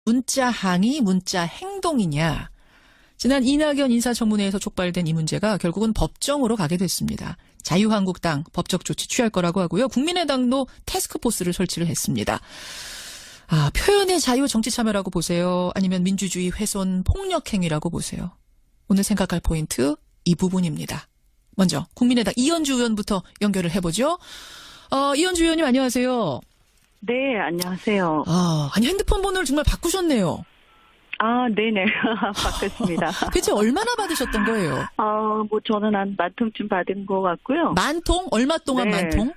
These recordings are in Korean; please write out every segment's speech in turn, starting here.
문자 항의, 문자 행동이냐. 지난 이낙연 인사청문회에서 촉발된 이 문제가 결국은 법정으로 가게 됐습니다. 자유한국당 법적 조치 취할 거라고 하고요. 국민의당도 태스크포스를 설치를 했습니다. 표현의 자유 정치 참여라고 보세요? 아니면 민주주의 훼손 폭력행위라고 보세요? 오늘 생각할 포인트 이 부분입니다. 먼저 국민의당 이현주 의원부터 연결을 해보죠. 이현주 의원님 안녕하세요. 네, 안녕하세요. 아니 핸드폰 번호를 정말 바꾸셨네요. 네네. 바꿨습니다. 대체 얼마나 받으셨던 거예요? 저는 한 10,000통쯤 받은 것 같고요. 10,000통? 얼마 동안 네. 10,000통?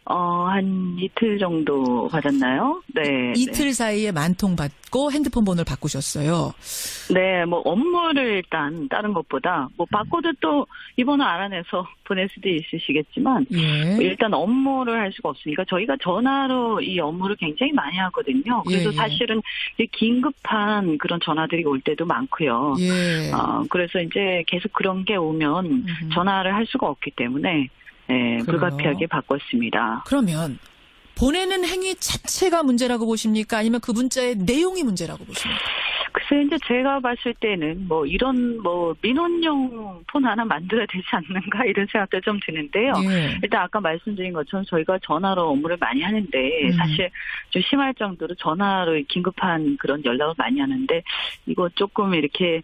한 이틀 정도 받았나요? 네. 이틀 사이에 10,000통 받고 핸드폰 번호를 바꾸셨어요. 네, 업무를 일단 다른 것보다 바꿔도 또 이 번호 알아내서 보낼 수도 있으시겠지만 예. 일단 업무를 할 수가 없으니까 저희가 전화로 이 업무를 굉장히 많이 하거든요. 그래서 예. 사실은 이제 긴급한 그런 전화들이 올 때도 많고요. 예. 그래서 이제 계속 그런 게 오면 전화를 할 수가 없기 때문에 불가피하게 바꿨습니다. 그러면 보내는 행위 자체가 문제라고 보십니까? 아니면 그 문자의 내용이 문제라고 보십니까? 글쎄, 이제 제가 봤을 때는 이런 민원용 폰 하나 만들어야 되지 않는가 이런 생각도 좀 드는데요. 예. 일단 아까 말씀드린 것처럼 저희가 전화로 업무를 많이 하는데 사실 좀 심할 정도로 전화로 긴급한 그런 연락을 많이 하는데 이거 조금 이렇게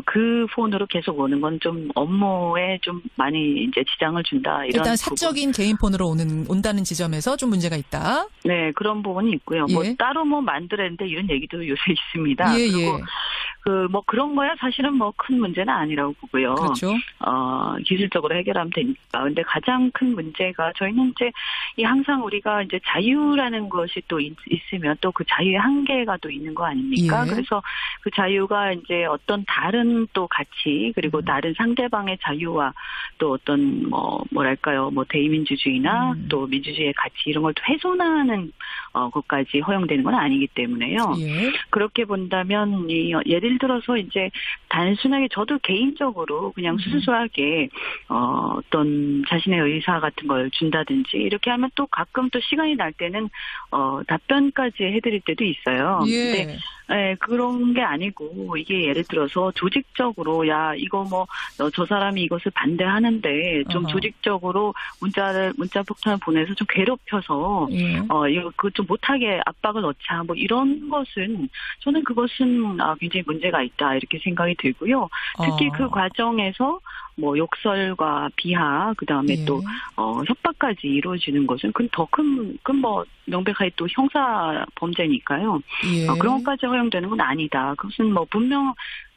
그 폰으로 계속 오는 건 좀 업무에 좀 많이 이제 지장을 준다. 이런 일단 사적인 개인 폰으로 온다는 지점에서 좀 문제가 있다. 네, 그런 부분이 있고요. 예. 따로 만들어야 되는데 이런 얘기도 요새 있습니다. 예, 그리고 예. 그런 거야 사실은 큰 문제는 아니라고 보고요. 그렇죠. 기술적으로 해결하면 되니까. 근데 가장 큰 문제가 저희는 이제 항상 우리가 이제 자유라는 것이 또 있으면 또 그 자유의 한계가 또 있는 거 아닙니까? 예. 그래서 그 자유가 이제 어떤 다른 또 가치 그리고 다른 상대방의 자유와 또 어떤 뭐랄까요 대의민주주의나 또 민주주의의 가치 이런 걸 또 훼손하는 것까지 허용되는 건 아니기 때문에요. 예. 그렇게 본다면 예를 들어서 이제 단순하게 저도 개인적으로 그냥 수수하게 어떤 자신의 의사 같은 걸 준다든지 이렇게 하면 또 가끔 또 시간이 날 때는 답변까지 해드릴 때도 있어요. 예. 근데 그런 게 아니고 이게 예를 들어서 조직적으로 이거 저 사람이 이것을 반대하는데 좀 조직적으로 문자 폭탄을 보내서 좀 괴롭혀서 예. 이거 그거 좀 못하게 압박을 넣자 이런 것은 저는 그것은 굉장히 문제가 있다 이렇게 생각이 들고요. 특히 그 과정에서 욕설과 비하 그다음에 예. 또 협박까지 이루어지는 것은 더 큰 명백하게 또 형사 범죄니까요. 예. 그런 것까지 허용되는 건 아니다. 그것은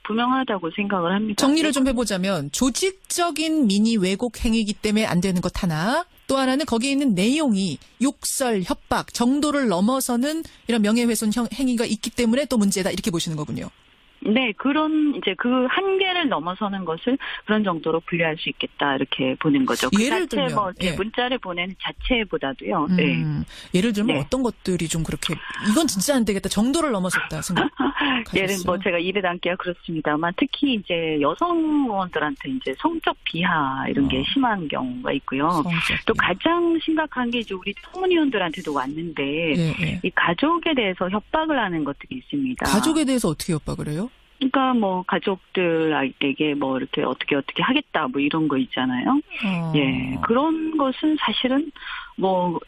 분명하다고 생각을 합니다. 정리를 좀 해보자면 조직적인 민의 왜곡 행위이기 때문에 안 되는 것 하나, 또 하나는 거기에 있는 내용이 욕설, 협박 정도를 넘어서는 이런 명예훼손 행위가 있기 때문에 또 문제다 이렇게 보시는 거군요. 네, 그런 이제 그 한계를 넘어서는 것을 그런 정도로 분류할 수 있겠다 이렇게 보는 거죠. 예를 자체 들면 예. 문자를 보내는 자체보다도요. 네. 예를 들면 네. 어떤 것들이 좀 그렇게 이건 진짜 안 되겠다 정도를 넘어섰다 생각하셨어요? 예를 제가 입에 담기가 그렇습니다만 특히 이제 여성 의원들한테 이제 성적 비하 이런 게 심한 경우가 있고요. 또 가장 심각한 게 이제 우리 청문위원들한테도 왔는데 예. 이 가족에 대해서 협박을 하는 것들이 있습니다. 가족에 대해서 어떻게 협박을 해요? 그러니까 가족들에게 이렇게 어떻게 하겠다 이런 거 있잖아요. 예, 그런 것은 사실은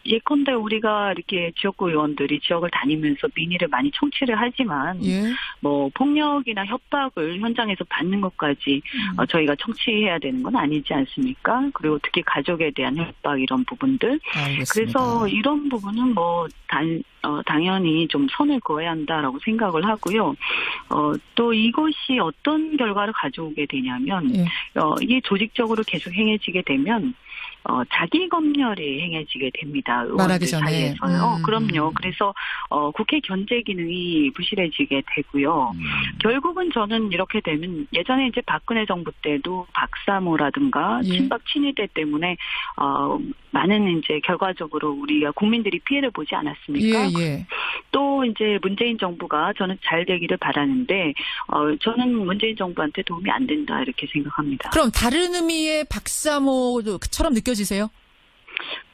예컨대 우리가 이렇게 지역구 의원들이 지역을 다니면서 민의를 많이 청취를 하지만 예. 폭력이나 협박을 현장에서 받는 것까지 저희가 청취해야 되는 건 아니지 않습니까? 그리고 특히 가족에 대한 협박 이런 부분들. 알겠습니다. 그래서 이런 부분은 당연히 좀 선을 그어야 한다라고 생각을 하고요. 또 이것이 어떤 결과를 가져오게 되냐면 예. 이게 조직적으로 계속 행해지게 되면 자기 검열이 행해지게 됩니다. 말하기 의원들 전에. 사이에서요. 그럼요. 그래서 국회 견제 기능이 부실해지게 되고요. 결국은 저는 이렇게 되면 예전에 이제 박근혜 정부 때도 박사모라든가 예. 친박 친위대 때문에 많은 이제 결과적으로 우리가 국민들이 피해를 보지 않았습니까? 예. 또 이제 문재인 정부가 저는 잘 되기를 바라는데 저는 문재인 정부한테 도움이 안 된다 이렇게 생각합니다. 그럼 다른 의미의 박사모처럼 느껴지세요?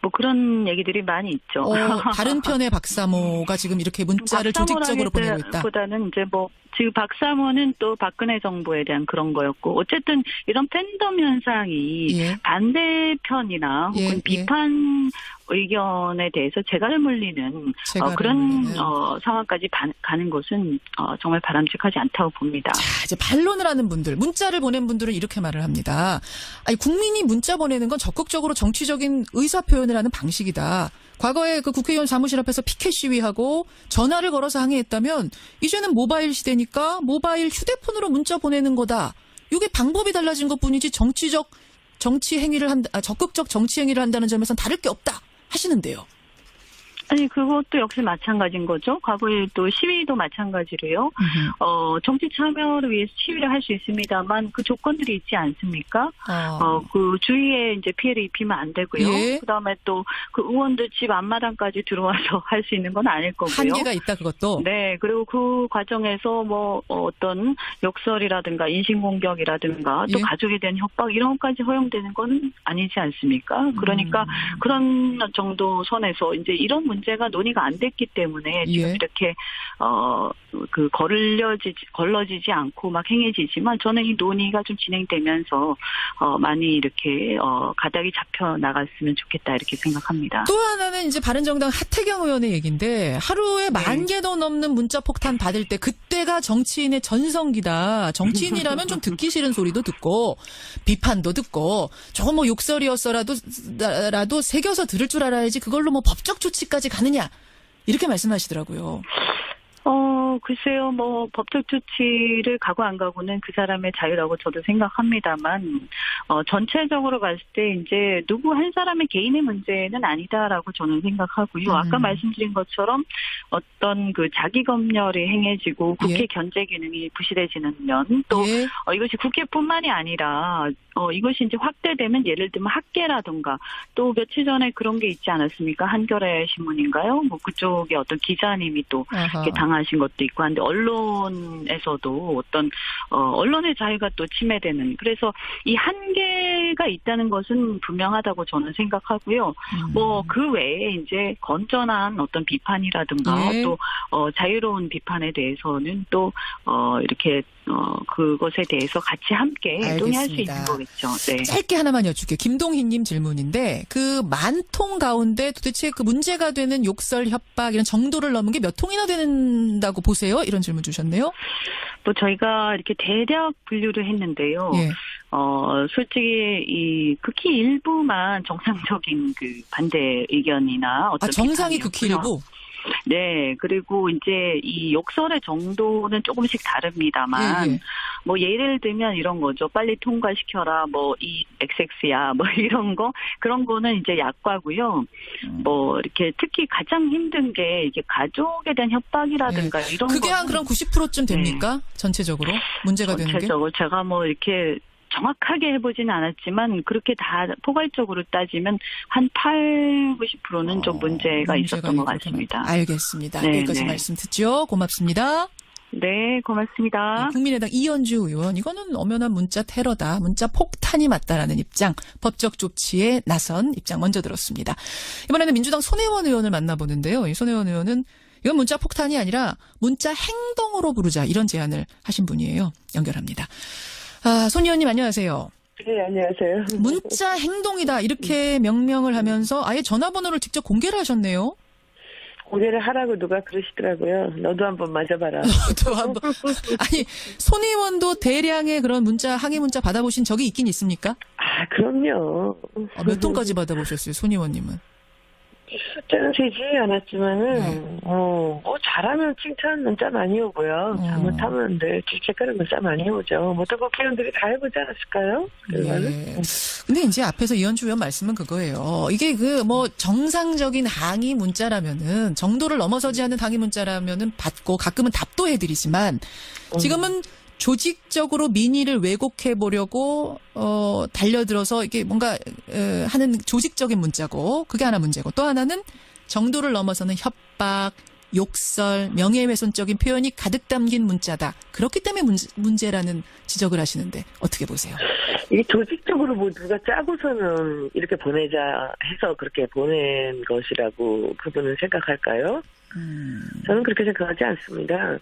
뭐 그런 얘기들이 많이 있죠. 다른 편의 박사모가 지금 이렇게 문자를 조직적으로 보내고 있다. 보다는 이제 뭐 지금 박사모는 또 박근혜 정부에 대한 그런 거였고 어쨌든 이런 팬덤 현상이 예. 반대편이나 혹은 예. 비판 의견에 대해서 재갈을 물리는 그런 상황까지 가는 것은 정말 바람직하지 않다고 봅니다. 자, 이제 반론을 하는 분들, 문자를 보낸 분들은 이렇게 말을 합니다. 아니, 국민이 문자 보내는 건 적극적으로 정치적인 의사 표현을 하는 방식이다. 과거에 그 국회의원 사무실 앞에서 피켓 시위하고 전화를 걸어서 항의했다면 이제는 모바일 시대니까 모바일 휴대폰으로 문자 보내는 거다. 이게 방법이 달라진 것뿐이지 적극적 정치 행위를 한다는 점에서는 다를 게 없다 하시는데요. 아니, 그것도 역시 마찬가지인 거죠. 과거에 또 시위도 마찬가지로요. 정치 참여를 위해서 시위를 할 수 있습니다만 그 조건들이 있지 않습니까? 그 주위에 이제 피해를 입히면 안 되고요. 예. 그다음에 또 그 의원들 집 앞마당까지 들어와서 할 수 있는 건 아닐 거고요. 한계가 있다, 그것도. 네. 그리고 그 과정에서 뭐 어떤 욕설이라든가 인신공격이라든가 또 예. 가족에 대한 협박 이런 것까지 허용되는 건 아니지 않습니까? 그러니까 그런 정도 선에서 이제 이런 문제가 논의가 안 됐기 때문에 지금 예. 이렇게 걸러지지 않고 막 행해지지만 저는 이 논의가 좀 진행되면서 많이 이렇게 가닥이 잡혀 나갔으면 좋겠다 이렇게 생각합니다. 또 하나는 이제 바른정당 하태경 의원의 얘기인데 하루에 10,000개도 넘는 문자 폭탄 받을 때 그때가 정치인의 전성기다. 정치인이라면 좀 듣기 싫은 소리도 듣고 비판도 듣고 저거 뭐 욕설이었어라도 새겨서 들을 줄 알아야지 그걸로 뭐 법적 조치까지 가느냐 이렇게 말씀하시더라고요. 글쎄요, 뭐, 법적 조치를 가고 안 가고는 그 사람의 자유라고 저도 생각합니다만, 전체적으로 봤을 때 이제 누구 한 사람의 개인의 문제는 아니다라고 저는 생각하고요. 아까 말씀드린 것처럼 어떤 그 자기 검열이 행해지고 국회 예. 견제 기능이 부실해지는 면, 또 예. 이것이 국회뿐만이 아니라, 이것이 이제 확대되면 예를 들면 학계라든가 또 며칠 전에 그런 게 있지 않았습니까? 한겨레 신문인가요? 뭐 그쪽에 어떤 기자님이 또 이렇게 당하신 것도 있고 한데 언론에서도 어떤 언론의 자유가 또 침해되는 그래서 이 한계가 있다는 것은 분명하다고 저는 생각하고요. 뭐 그 외에 이제 건전한 어떤 비판이라든가 예. 또 자유로운 비판에 대해서는 또 이렇게 그것에 대해서 같이 함께 논의할 수 있는 거겠죠. 네. 짧게 하나만 여쭐게요. 김동희님 질문인데 그 10,000통 가운데 도대체 그 문제가 되는 욕설, 협박 이런 정도를 넘은 게 몇 통이나 된다고 보세요? 이런 질문 주셨네요. 뭐 저희가 이렇게 대략 분류를 했는데요. 예. 솔직히 극히 일부만 정상적인 그 반대 의견이나 어떤 정상이 극히 일부. 네, 그리고 이제 이 욕설의 정도는 조금씩 다릅니다만, 예. 뭐 예를 들면 이런 거죠. 빨리 통과시켜라, 뭐 이 XX야, 뭐 이런 거 그런 거는 이제 약과고요. 뭐 이렇게 특히 가장 힘든 게 이게 가족에 대한 협박이라든가 이런 거. 그게 한 그럼 90%쯤 됩니까? 전체적으로 문제가 되는 게? 전체적으로 제가 뭐 이렇게 정확하게 해보지는 않았지만 그렇게 다 포괄적으로 따지면 한 80~90%는 좀 문제가 있었던 것 같습니다. 알겠습니다. 네, 여기까지 네. 말씀 듣죠. 고맙습니다. 네, 고맙습니다. 국민의당 이현주 의원, 이거는 엄연한 문자 테러다. 문자 폭탄이 맞다라는 입장, 법적 조치에 나선 입장 먼저 들었습니다. 이번에는 민주당 손혜원 의원을 만나보는데요. 이 손혜원 의원은 이건 문자 폭탄이 아니라 문자 행동으로 부르자 이런 제안을 하신 분이에요. 연결합니다. 손 의원님 안녕하세요. 네, 안녕하세요. 문자 행동이다 이렇게 명명을 하면서 아예 전화번호를 직접 공개를 하셨네요. 공개를 하라고 누가 그러시더라고요. 너도 한번 맞아봐라. 또 한번 아니 손 의원도 대량의 그런 문자 항의 문자 받아보신 적이 있긴 있습니까? 그럼요. 몇 통까지 받아보셨어요, 손 의원님은? 숫자는 세지 않았지만은 뭐 잘하면 칭찬 문자 많이 오고요. 잘못하면 질책하는 문자 많이 오죠. 모든 국회의원들이 다 해보지 않았을까요? 네. 근데 이제 앞에서 이현주 의원 말씀은 그거예요. 이게 그 뭐 정상적인 항의 문자라면은 정도를 넘어서지 않는 항의 문자라면은 받고 가끔은 답도 해드리지만 지금은 조직적으로 민의를 왜곡해 보려고 달려들어서 이게 뭔가 하는 조직적인 문자고 그게 하나 문제고 또 하나는 정도를 넘어서는 협박, 욕설, 명예훼손적인 표현이 가득 담긴 문자다. 그렇기 때문에 문제라는 지적을 하시는데 어떻게 보세요? 이게 조직적으로 뭐 누가 짜고서는 이렇게 보내자 해서 그렇게 보낸 것이라고 그분은 생각할까요? 저는 그렇게 생각하지 않습니다.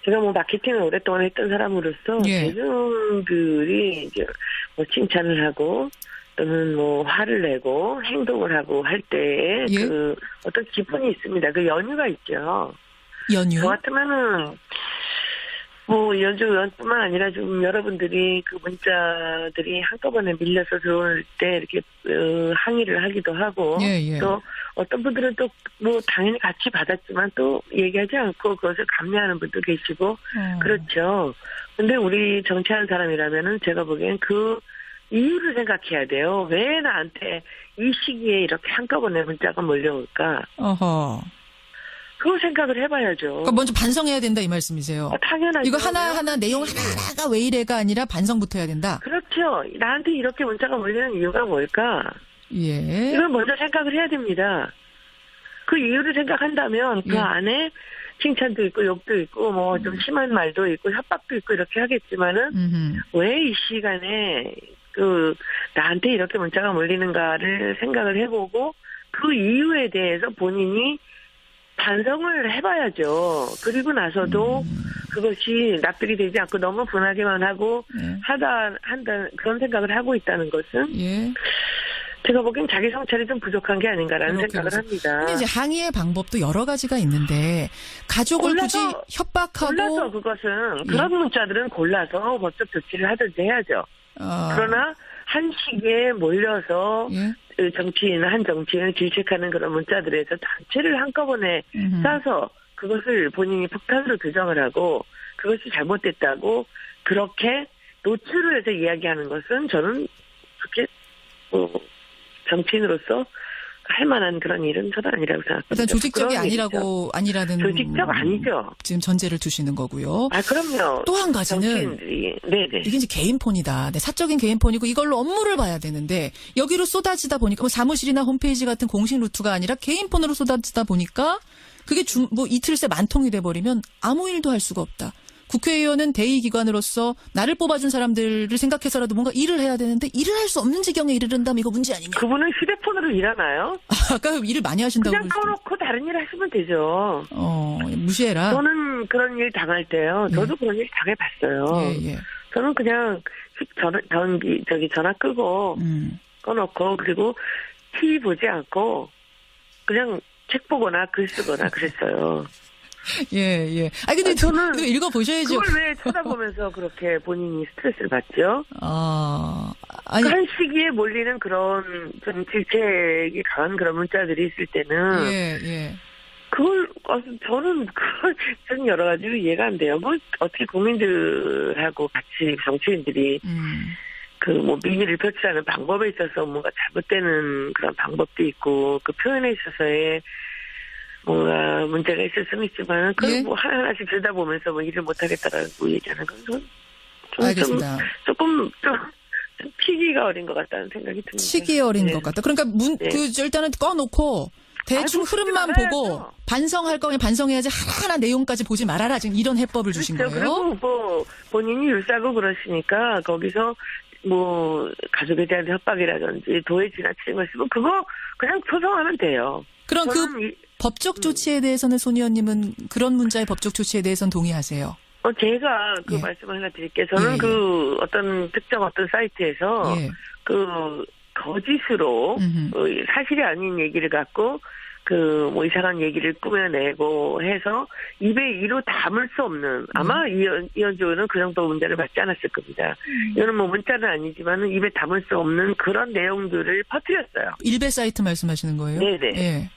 제가 뭐 마케팅을 오랫동안 했던 사람으로서 예. 대중들이 이제 뭐 칭찬을 하고 또는 뭐 화를 내고 행동을 하고 할 때에 예. 그 어떤 기분이 있습니다. 그 연유가 있죠. 연유? 저 같으면은 뭐 연주뿐만 아니라 좀 여러분들이 그 문자들이 한꺼번에 밀려서 들어올 때 이렇게 항의를 하기도 하고 예, 예. 또 어떤 분들은 또 뭐 당연히 같이 받았지만 또 얘기하지 않고 그것을 감내하는 분도 계시고 그렇죠. 근데 우리 정치하는 사람이라면은 제가 보기엔 그 이유를 생각해야 돼요. 왜 나한테 이 시기에 이렇게 한꺼번에 문자가 몰려올까? 어허. 그거 생각을 해봐야죠. 그러니까 먼저 반성해야 된다 이 말씀이세요. 당연하죠. 이거 하나하나 내용 하나하나가 왜 이래가 아니라 반성부터 해야 된다. 그렇죠. 나한테 이렇게 문자가 몰리는 이유가 뭘까? 예. 이걸 먼저 생각을 해야 됩니다. 그 이유를 생각한다면 그 예. 안에 칭찬도 있고 욕도 있고 뭐 좀 심한 말도 있고 협박도 있고 이렇게 하겠지만은 왜 이 시간에 그 나한테 이렇게 문자가 몰리는가를 생각을 해보고 그 이유에 대해서 본인이 반성을 해봐야죠. 그리고 나서도 그것이 납득이 되지 않고 너무 분하게만 하고 한다 그런 생각을 하고 있다는 것은 예. 제가 보기엔 자기 성찰이 좀 부족한 게 아닌가라는 생각을 합니다. 근데 이제 항의의 방법도 여러 가지가 있는데 가족을 굳이 협박하고 골라서 그것은 그런 문자들은 골라서 법적 조치를 하든지 해야죠. 그러나 한 시기에 몰려서 예. 한 정치인을 질책하는 그런 문자들에서 단체를 한꺼번에 싸서 그것을 본인이 폭탄으로 규정을 하고 그것이 잘못됐다고 그렇게 노출을 해서 이야기하는 것은 저는 그렇게 정치인으로서 할 만한 그런 일은 저는 아니라고 생각합니다. 일단 조직적이 아니라는 조직적 아니죠. 지금 전제를 두시는 거고요. 그럼요. 또 한 가지는 네네. 이게 이제 개인 폰이다. 네, 사적인 개인 폰이고 이걸로 업무를 봐야 되는데 여기로 쏟아지다 보니까 뭐 사무실이나 홈페이지 같은 공식 루트가 아니라 개인 폰으로 쏟아지다 보니까 그게 뭐 이틀 새 만통이 돼버리면 아무 일도 할 수가 없다. 국회의원은 대의기관으로서 나를 뽑아준 사람들을 생각해서라도 뭔가 일을 해야 되는데 일을 할 수 없는 지경에 이르른다면 이거 문제 아니냐. 그분은 휴대폰으로 일하나요? 아까 일을 많이 하신다고 그냥 꺼놓고 다른 일 하시면 되죠. 무시해라. 저는 그런 일 당할 때요. 저도 그런 일 당해봤어요. 예, 예. 저는 그냥 전화 끄고 꺼놓고 그리고 TV 보지 않고 그냥 책 보거나 글 쓰거나 그랬어요. 예, 예. 근데 저는 이거 읽어보셔야죠. 그걸 왜 쳐다보면서 그렇게 본인이 스트레스를 받죠? 아니. 한 시기에 몰리는 그런 좀 질책이 강한 그런 문자들이 있을 때는. 예, 예. 저는 여러 가지로 이해가 안 돼요. 뭐, 어떻게 국민들하고 같이 정치인들이 비밀을 표출하는 방법에 있어서 뭔가 잘못되는 그런 방법도 있고, 그 표현에 있어서의 뭔가 문제가 있을 수는 있지만, 예? 뭐 하나하나씩 들여다보면서 뭐 일을 못하겠다라고 얘기하는 건 알겠습니다. 조금 치기가 어린 것 같다는 생각이 듭니다. 치기 어린 것 같다. 그러니까 일단은 꺼놓고 대충 흐름만 보고 반성할 거면 반성해야지 하나하나 내용까지 보지 말아라. 지금 이런 해법을 주신 거예요. 그리고 뭐 본인이 율사고 그러시니까 거기서 뭐 가족에 대한 협박이라든지 도에 지나치는 거 있으면 그거 그냥 소송하면 돼요. 그럼 법적 조치에 대해서는 손 의원님은 그런 문자의 법적 조치에 대해서는 동의하세요? 제가 말씀을 하나 드릴게요. 저는 어떤 특정 사이트에서 거짓으로 사실이 아닌 얘기를 갖고 뭐 이상한 얘기를 꾸며내고 해서 입에 이로 담을 수 없는 아마 이현주 의원은 그 정도 문제를 받지 않았을 겁니다. 이거는 뭐 문자는 아니지만 입에 담을 수 없는 그런 내용들을 퍼뜨렸어요. 일베 사이트 말씀하시는 거예요? 네네. 예.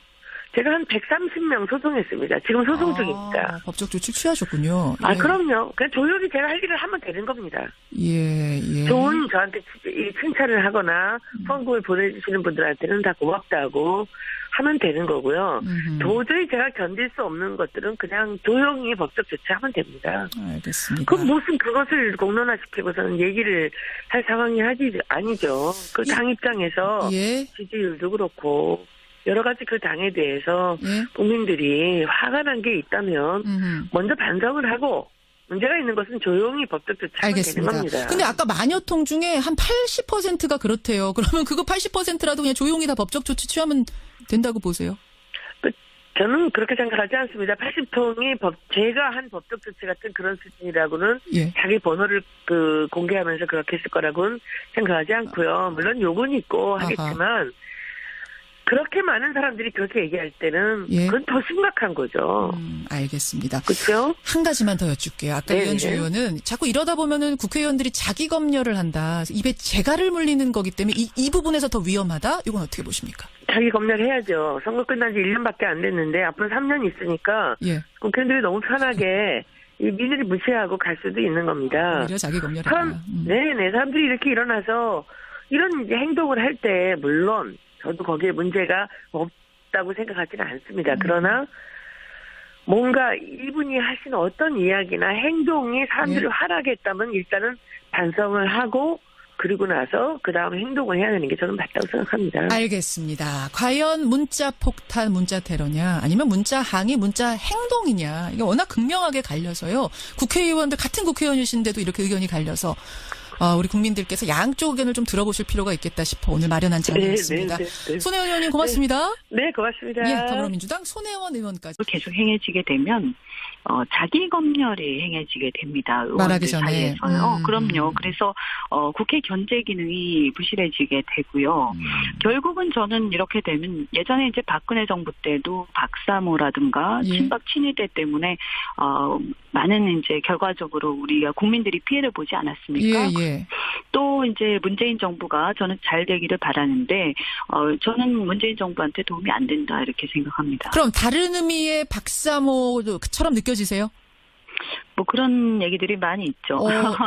제가 한 130명 소송했습니다. 지금 소송 중입니다. 법적 조치 취하셨군요. 예. 그럼요. 그냥 조용히 제가 할 일을 하면 되는 겁니다. 예. 좋은 저한테 칭찬을 하거나 폰을 보내주시는 분들한테는 다 고맙다고 하면 되는 거고요. 도저히 제가 견딜 수 없는 것들은 그냥 조용히 법적 조치하면 됩니다. 알겠습니다. 그럼 무슨 그것을 공론화시키고서는 얘기를 할 상황이 아니죠. 그 당 입장에서 지지율도 그렇고 여러 가지 그 당에 대해서 예. 국민들이 화가 난 게 있다면 먼저 반성을 하고 문제가 있는 것은 조용히 법적 조치하면 되는 겁니다. 근데 아까 마녀통 중에 한 80%가 그렇대요. 그러면 그거 80%라도 그냥 조용히 다 법적 조치 취하면 된다고 보세요? 저는 그렇게 생각하지 않습니다. 80통이 제가 한 법적 조치 같은 그런 수준이라고는 예. 자기 번호를 공개하면서 그렇게 했을 거라고는 생각하지 않고요. 물론 욕은 있고 하겠지만 그렇게 많은 사람들이 그렇게 얘기할 때는 예. 그건 더 심각한 거죠. 알겠습니다. 그렇죠? 한 가지만 더 여쭙게요. 아까 네네. 이현주 의원은 자꾸 이러다 보면은 국회의원들이 자기 검열을 한다. 입에 재갈을 물리는 거기 때문에 이 부분에서 더 위험하다? 이건 어떻게 보십니까? 자기 검열해야죠. 선거 끝난 지 1년밖에 안 됐는데 앞으로 3년 있으니까 예. 국회의원들이 너무 편하게 이 민의를 무시하고 갈 수도 있는 겁니다. 오히려 자기 검열해라. 네네. 사람들이 이렇게 일어나서 이런 이제 행동을 할 때 물론 저도 거기에 문제가 없다고 생각하지는 않습니다. 그러나 뭔가 이분이 하신 어떤 이야기나 행동이 사람들을 화나게 했다면 일단은 반성을 하고 그리고 나서 그 다음 행동을 해야 되는 게 저는 맞다고 생각합니다. 알겠습니다. 과연 문자 폭탄, 문자 테러냐 아니면 문자 항의, 문자 행동이냐 이게 워낙 극명하게 갈려서요. 국회의원들 같은 국회의원이신데도 이렇게 의견이 갈려서 우리 국민들께서 양쪽 의견을 좀 들어보실 필요가 있겠다 싶어 오늘 마련한 자리였습니다. 손혜원 의원님 고맙습니다. 네, 고맙습니다. 예, 더불어민주당 손혜원 의원까지. 계속 행해지게 되면 자기 검열이 행해지게 됩니다. 말하기 의원들 전에. 사이에서요. 그럼요. 그래서 국회 견제 기능이 부실해지게 되고요. 결국은 저는 이렇게 되면 예전에 이제 박근혜 정부 때도 박사모라든가 친박 친위대 때문에 많은 이제 결과적으로 우리가 국민들이 피해를 보지 않았습니까? 예, 예. 또 이제 문재인 정부가 저는 잘 되기를 바라는데 저는 문재인 정부한테 도움이 안 된다 이렇게 생각합니다. 그럼 다른 의미의 박사모처럼 느껴지세요? 뭐 그런 얘기들이 많이 있죠.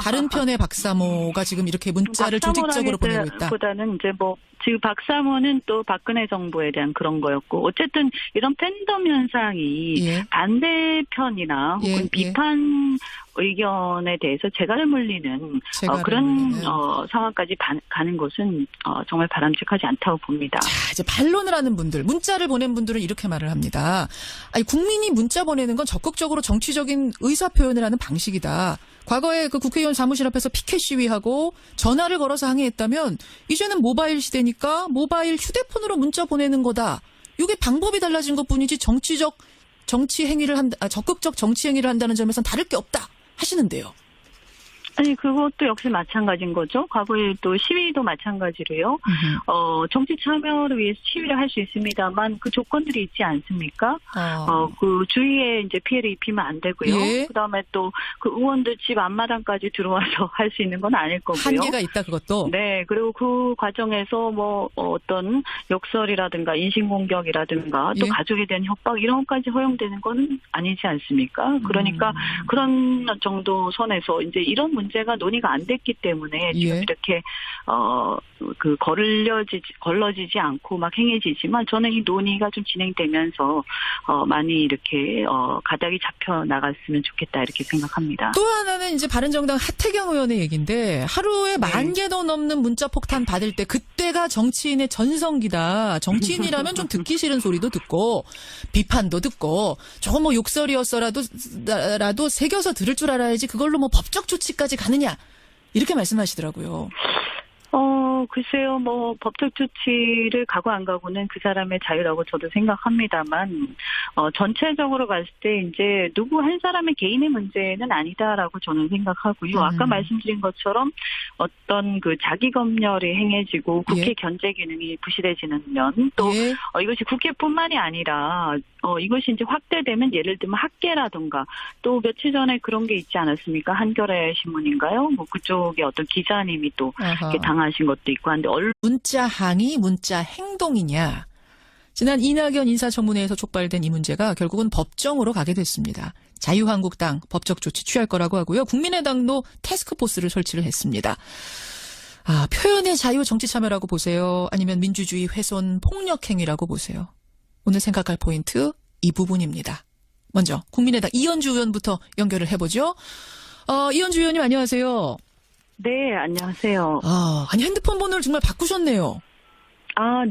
다른 편의 박사모가 지금 이렇게 문자를 조직적으로 보내고 있다. 보다는 이제 뭐 지금 박사모는 또 박근혜 정부에 대한 그런 거였고 어쨌든 이런 팬덤 현상이 반대편이나 혹은 비판 의견에 대해서 재갈을 물리는 그런 상황까지 가는 것은 정말 바람직하지 않다고 봅니다. 자, 이제 반론을 하는 분들, 문자를 보낸 분들은 이렇게 말을 합니다. 아니, 국민이 문자 보내는 건 적극적으로 정치적인 의사 표현을 하는 방식이다. 과거에 그 국회의원 사무실 앞에서 피켓 시위하고 전화를 걸어서 항의했다면 이제는 모바일 시대니까 모바일 휴대폰으로 문자 보내는 거다. 이게 방법이 달라진 것뿐이지 적극적 정치 행위를 한다는 점에서는 다를 게 없다 하시는데요. 아니 그것도 역시 마찬가지인 거죠. 과거에 또 시위도 마찬가지로요. 정치 참여를 위해서 시위를 할 수 있습니다만 그 조건들이 있지 않습니까? 그 주위에 이제 피해를 입히면 안 되고요. 예. 그다음에 또 그 의원들 집 앞마당까지 들어와서 할 수 있는 건 아닐 거고요. 한계가 있다 그것도. 네. 그리고 그 과정에서 뭐 어떤 욕설이라든가 인신공격이라든가 또 가족에 대한 협박 이런 것까지 허용되는 건 아니지 않습니까? 그러니까 그런 정도 선에서 이제 이런 문제가 논의가 안 됐기 때문에 지금 이렇게 걸러지지 않고 막 행해지지만 저는 이 논의가 좀 진행되면서 많이 이렇게 가닥이 잡혀 나갔으면 좋겠다 이렇게 생각합니다. 또 하나는 이제 바른정당 하태경 의원의 얘기인데 하루에 10,000개도 넘는 문자 폭탄 받을 때 그때가 정치인의 전성기다. 정치인이라면 좀 듣기 싫은 소리도 듣고 비판도 듣고 저거 뭐 욕설이었어라도 새겨서 들을 줄 알아야지 그걸로 뭐 법적 조치까지 가느냐 이렇게 말씀하시더라고요. 글쎄요, 뭐, 법적 조치를 가고 안 가고는 그 사람의 자유라고 저도 생각합니다만, 전체적으로 봤을 때 이제 누구 한 사람의 개인의 문제는 아니다라고 저는 생각하고요. 아까 말씀드린 것처럼 어떤 그 자기 검열이 행해지고 국회 견제 기능이 부실해지는 면, 또 이것이 국회뿐만이 아니라 이것이 이제 확대되면 예를 들면 학계라든가 또 며칠 전에 그런 게 있지 않았습니까? 한겨레 신문인가요? 뭐 그쪽에 어떤 기자님이 또 이렇게 당하신 것도 있고 한데 문자 항의, 문자 행동이냐. 지난 이낙연 인사청문회에서 촉발된 이 문제가 결국은 법정으로 가게 됐습니다. 자유한국당 법적 조치 취할 거라고 하고요. 국민의당도 태스크포스를 설치를 했습니다. 표현의 자유 정치 참여라고 보세요? 아니면 민주주의 훼손 폭력 행위라고 보세요? 오늘 생각할 포인트 이 부분입니다. 먼저 국민의당 이현주 의원부터 연결을 해보죠. 이현주 의원님 안녕하세요. 네, 안녕하세요. 아니 핸드폰 번호를 정말 바꾸셨네요.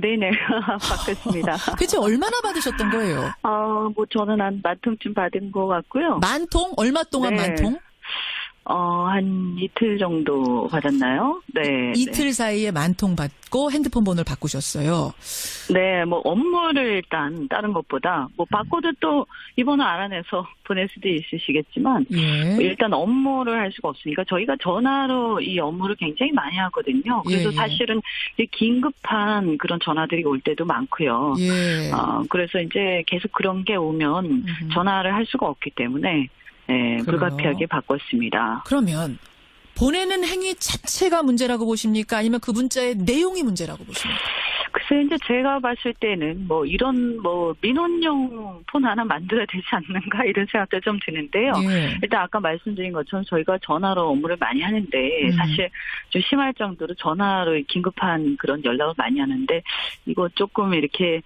네네. 바꿨습니다. 대체 얼마나 받으셨던 거예요? 뭐 저는 한 10,000통쯤 받은 것 같고요. 10,000통? 얼마 동안 네. 10,000통? 한 이틀 정도 받았나요? 네. 이틀 사이에 10,000통 받고 핸드폰 번호를 바꾸셨어요. 네, 뭐 업무를 일단 다른 것보다 뭐 바꿔도 또 이 번호 알아내서 보낼 수도 있으시겠지만 예. 일단 업무를 할 수가 없으니까 저희가 전화로 이 업무를 굉장히 많이 하거든요. 그래서 예. 사실은 이제 긴급한 그런 전화들이 올 때도 많고요. 예. 그래서 이제 계속 그런 게 오면 전화를 할 수가 없기 때문에 불가피하게 바꿨습니다. 그러면 보내는 행위 자체가 문제라고 보십니까? 아니면 그 문자의 내용이 문제라고 보십니까? 글쎄, 이제 제가 봤을 때는 뭐 이런 뭐 민원용 폰 하나 만들어야 되지 않는가 이런 생각도 좀 드는데요. 예. 일단 아까 말씀드린 것처럼 저희가 전화로 업무를 많이 하는데 사실 좀 심할 정도로 전화로 긴급한 그런 연락을 많이 하는데 이거 조금 이렇게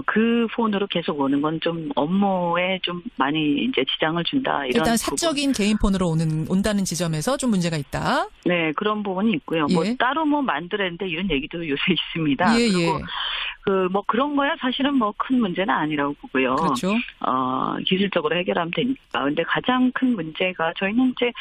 그 폰으로 계속 오는 건 좀 업무에 좀 많이 이제 지장을 준다. 이런 일단 사적인 개인 폰으로 온다는 지점에서 좀 문제가 있다. 네, 그런 부분이 있고요. 예. 뭐 따로 뭐 만들었는데 이런 얘기도 요새 있습니다. 예, 그리고 예. 뭐 그런 거야 사실은 뭐 큰 문제는 아니라고 보고요. 그렇죠. 기술적으로 해결하면 되니까. 근데 가장 큰 문제가 저희는 이제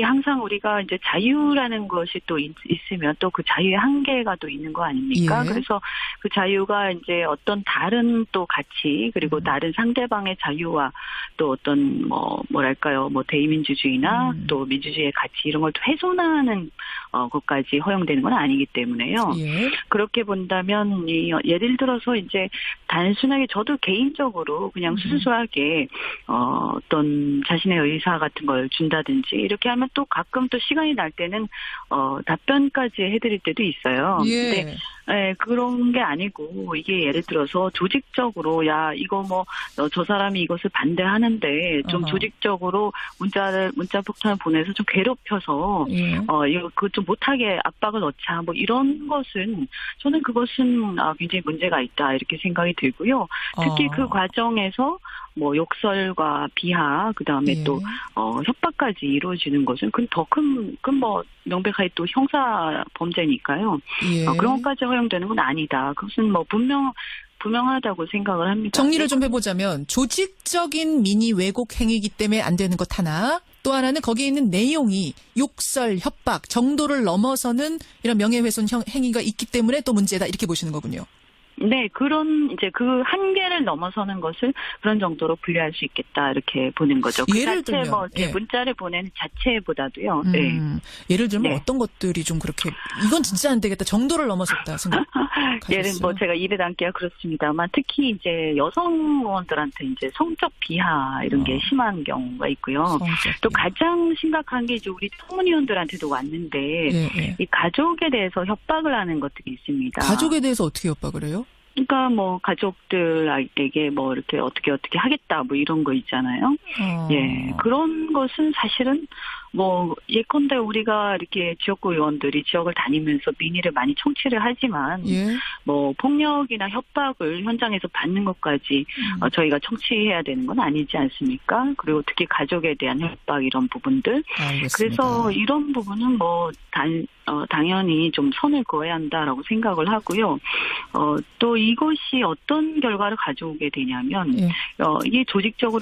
항상 우리가 이제 자유라는 것이 또 있으면 또 그 자유의 한계가 또 있는 거 아닙니까? 예. 그래서 그 자유가 이제 어떤 다른 또 가치 그리고 다른 상대방의 자유와 또 어떤 뭐랄까요 대의민주주의나 또 민주주의의 가치 이런 걸 또 훼손하는 것까지 허용되는 건 아니기 때문에요. 예. 그렇게 본다면 예를 들어서 이제 단순하게 저도 개인적으로 그냥 수수하게 어떤 자신의 의사 같은 걸 준다든지 이렇게 하면 또 가끔 또 시간이 날 때는 답변까지 해드릴 때도 있어요. 예. 근데 그런 게 아니고 이게 예를 들어서 조직적으로 이거 저 사람이 이것을 반대하는데 좀 조직적으로 문자 폭탄을 보내서 좀 괴롭혀서 이거 그거 좀 못하게 압박을 넣자 뭐 이런 것은 저는 그것은 굉장히 문제가 있다 이렇게 생각이 들고요. 특히 그 과정에서 뭐 욕설과 비하 그다음에 또 협박까지 이루어지는 것은 그건 더 큰 명백하게 또 형사 범죄니까요. 예. 그런 것까지 허용되는 건 아니다. 그것은 분명하다고 생각을 합니다. 정리를 좀 해보자면 조직적인 민의 왜곡 행위이기 때문에 안 되는 것 하나, 또 하나는 거기에 있는 내용이 욕설, 협박 정도를 넘어서는 이런 명예훼손 행위가 있기 때문에 또 문제다 이렇게 보시는 거군요. 네, 그런 이제 그 한계를 넘어서는 것을 그런 정도로 분류할 수 있겠다 이렇게 보는 거죠. 그 예를 자체 들면 문자를 보내는 자체보다도요. 네. 예를 들면 네. 어떤 것들이 좀 그렇게 이건 진짜 안 되겠다 정도를 넘어섰다 생각. 예를 제가 입에 담기가 그렇습니다만 특히 이제 여성 의원들한테 이제 성적 비하 이런 게 심한 경우가 있고요. 또 가장 심각한 게 이제 우리 청문위원들한테도 왔는데 이 가족에 대해서 협박을 하는 것들이 있습니다. 가족에 대해서 어떻게 협박을 해요? 그러니까 가족들에게 이렇게 어떻게 하겠다 이런 거 있잖아요. 예, 그런 것은 사실은 예컨대 우리가 이렇게 지역구 의원들이 지역을 다니면서 민의를 많이 청취를 하지만 폭력이나 협박을 현장에서 받는 것까지 저희가 청취해야 되는 건 아니지 않습니까? 그리고 특히 가족에 대한 협박 이런 부분들. 알겠습니다. 그래서 이런 부분은 당연히 좀 선을 그어야 한다라고 생각을 하고요. 또 이것이 어떤 결과를 가져오게 되냐면 이게 조직적으로